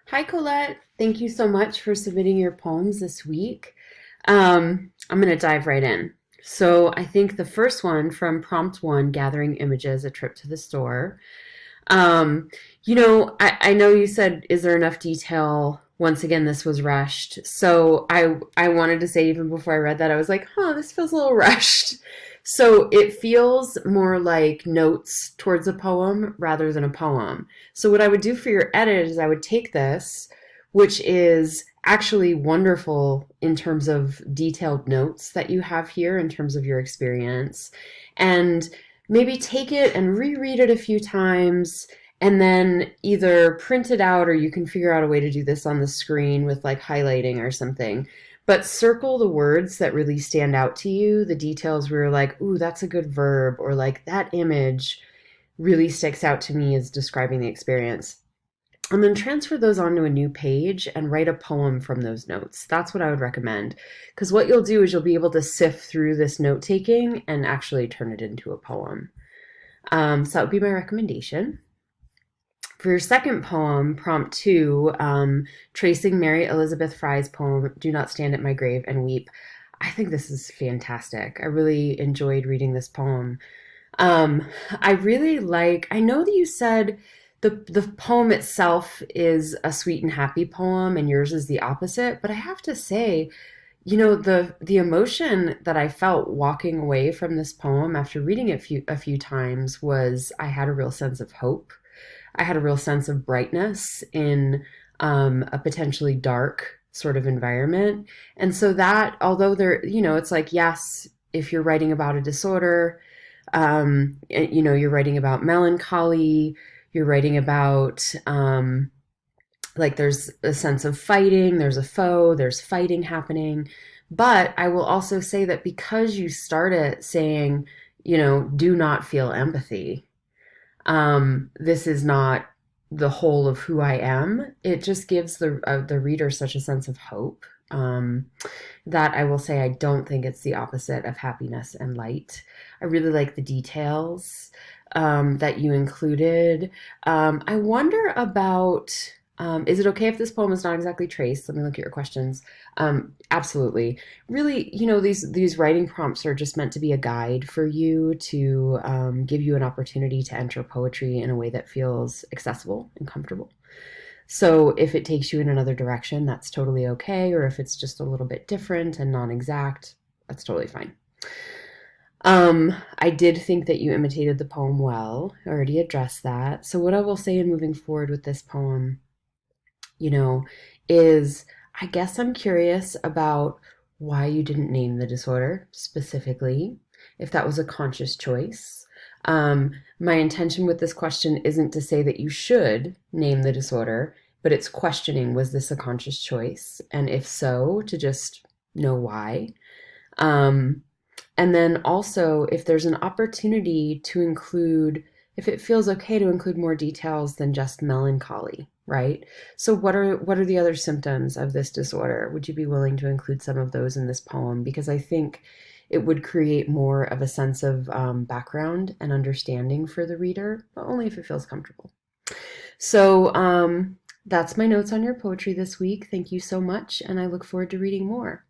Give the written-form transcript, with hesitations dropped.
Hi, Colette. Thank you so much for submitting your poems this week. I'm going to dive right in. So, I think the first one from prompt one, Gathering Images, A Trip to the Store. Um, I know you said, is there enough detail? Once again, this was rushed. So, I wanted to say, even before I read that, I was like, this feels a little rushed. So, it feels more like notes towards a poem rather than a poem. So what I would do for your edit is I would take this, which is actually wonderful in terms of detailed notes that you have here in terms of your experience, and maybe take it and reread it a few times and then either print it out or you can figure out a way to do this on the screen with like highlighting or something. But circle the words that really stand out to you, the details where you're like, ooh, that's a good verb, or like that image really sticks out to me as describing the experience. And then transfer those onto a new page and write a poem from those notes. That's what I would recommend. Because what you'll do is you'll be able to sift through this note taking and actually turn it into a poem. So that would be my recommendation. For your second poem, prompt two, tracing Mary Elizabeth Fry's poem, Do Not Stand at My Grave and Weep. I think this is fantastic. I really enjoyed reading this poem. Um, I really like, I know that you said the poem itself is a sweet and happy poem and yours is the opposite, but I have to say, the emotion that I felt walking away from this poem after reading it a few times was I had a real sense of hope. I had a real sense of brightness in a potentially dark sort of environment. And so that, although it's like, yes, if you're writing about a disorder, you're writing about melancholy, you're writing about like there's a sense of fighting, there's a foe, there's fighting happening. But I will also say that because you start it saying, do not feel empathy, this is not the whole of who I am. It just gives the reader such a sense of hope, that I will say I don't think it's the opposite of happiness and light. I really like the details that you included. I wonder about. Is it okay if this poem is not exactly traced? Let me look at your questions. Absolutely. Really, these writing prompts are just meant to be a guide for you to give you an opportunity to enter poetry in a way that feels accessible and comfortable. So if it takes you in another direction, that's totally okay. Or if it's just a little bit different and non-exact, that's totally fine. I did think that you imitated the poem well. I already addressed that. So what I will say in moving forward with this poem, you know, is I guess I'm curious about why you didn't name the disorder specifically, if that was a conscious choice. My intention with this question isn't to say that you should name the disorder, but it's questioning, was this a conscious choice? And if so, to just know why. Um, and then also, if there's an opportunity to include, if it feels okay to include more details than just melancholy, right? So what are the other symptoms of this disorder? Would you be willing to include some of those in this poem? Because I think it would create more of a sense of background and understanding for the reader, but only if it feels comfortable. So that's my notes on your poetry this week. Thank you so much, and I look forward to reading more.